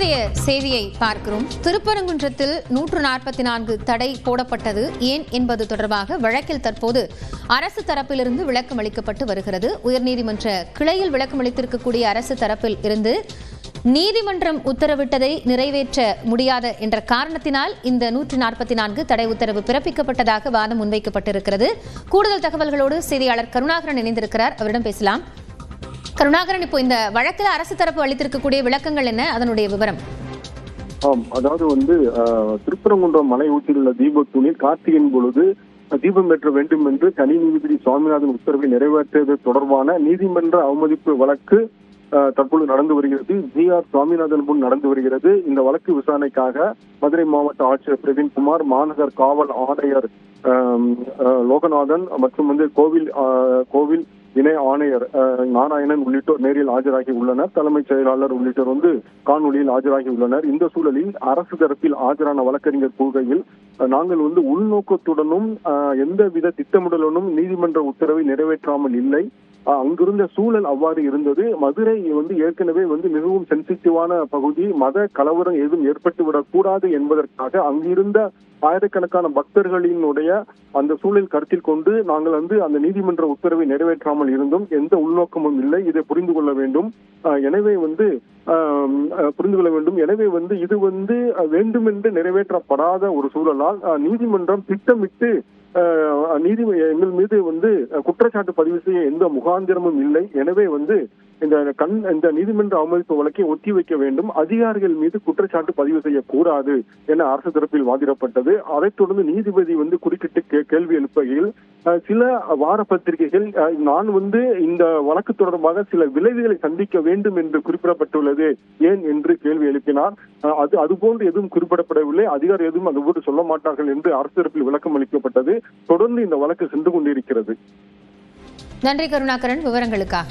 தற்போதைய செய்தியை பார்க்கிறோம். திருப்பரங்குன்றத்தில் 144 தடை போடப்பட்டது ஏன் என்பது தொடர்பாக வழக்கில் தற்போது அரசு தரப்பிலிருந்து விளக்கம் அளிக்கப்பட்டு வருகிறது. உயர்நீதிமன்ற கிளையில் விளக்கம் அளித்திருக்கக்கூடிய அரசு தரப்பில் இருந்து நீதிமன்றம் உத்தரவிட்டதை நிறைவேற்ற முடியாத என்ற காரணத்தினால் இந்த 144 தடை உத்தரவு பிறப்பிக்கப்பட்டதாக வாதம் முன்வைக்கப்பட்டிருக்கிறது. கூடுதல் தகவல்களோடு செய்தியாளர் கருணாகரன் இணைந்திருக்கிறார். அவரிடம் பேசலாம். கருணாகரன், இப்போ இந்த வழக்கில் அரசு தரப்பு அளித்திருக்கக்கூடிய விளக்கங்கள் என்ன, அதனுடைய விவரம்? அதாவது திருப்பரங்குன்றம் மலை ஊற்றியுள்ள தீபத்தூணில் கார்த்திகையின் பொழுது தீபம் ஏற்ற வேண்டும் என்று தனி நீதிபதி சுவாமிநாதன் உத்தரவை நிறைவேற்றியது தொடர்பான நீதிமன்ற அவமதிப்பு வழக்கு தற்போது நடந்து வருகிறது. ஜி.ஆர். சுவாமிநாதன் முன் நடந்து வருகிறது. இந்த வழக்கு விசாரணைக்காக மதுரை மாவட்ட ஆட்சியர் பிரவீன்குமார், மாநகர் காவல் ஆணையர் லோகநாதன் மற்றும் கோவில் இணை ஆணையர் நாராயணன் உள்ளிட்டோர் நேரில் ஆஜராகி உள்ளனர். தலைமைச் செயலாளர் உள்ளிட்டோர் காணொலியில் ஆஜராகி உள்ளனர். இந்த சூழலில் அரசு தரப்பில் ஆஜரான வழக்கறிஞர் கூறுகையில், நாங்கள் உள்நோக்கத்துடனும் எந்தவித திட்டமிடலுடனும் நீதிமன்ற உத்தரவை நிறைவேற்றாமல் இல்லை. அங்கிருந்த சூழல் அவ்வாறு இருந்தது. மதுரை ஏற்கனவே மிகவும் சென்சிட்டிவான பகுதி. மத கலவரம் ஏதும் ஏற்பட்டுவிடக் கூடாது என்பதற்காக அங்கிருந்த ஆயிரக்கணக்கான பக்தர்களினுடைய அந்த சூழல் கருத்தில் கொண்டு நாங்கள் அந்த நீதிமன்ற உத்தரவை நிறைவேற்றாமல் இருந்தும் எந்த உள்நோக்கமும் இல்லை. இதை புரிந்து கொள்ள வேண்டும். எனவே இது வேண்டுமென்று நிறைவேற்றப்படாத ஒரு சூழலால் நீதிமன்றம் திட்டமிட்டு எங்கள் மீது குற்றச்சாட்டு பதிவு செய்ய எந்த முகாந்திரமும் இல்லை. எனவே இந்த நீதிமன்ற அவமதிப்பு வழக்கை ஒத்திவைக்க வேண்டும், அதிகாரிகள் மீது குற்றச்சாட்டு பதிவு செய்யக்கூடாது என அரசு தரப்பில் வாதிடப்பட்டது. அதைத் தொடர்ந்து நீதிபதி குறுக்கிட்டு கேள்வி எழுப்புகையில், சில வார பத்திரிகைகள் நான் இந்த வழக்கு தொடர்பாக சில விளைவுகளை சந்திக்க வேண்டும் என்று குறிப்பிடப்பட்டுள்ளது ஏன் என்று கேள்வி எழுப்பினார். அதுபோன்று எதுவும் குறிப்பிடப்படவில்லை, அதிகாரி எதுவும் அதுபோன்று சொல்ல மாட்டார்கள் என்று அரசு தரப்பில் விளக்கம் அளிக்கப்பட்டது. தொடர்ந்து இந்த வழக்கு சென்று கொண்டிருக்கிறது. நன்றி கருணாகரன் விவரங்களுக்காக.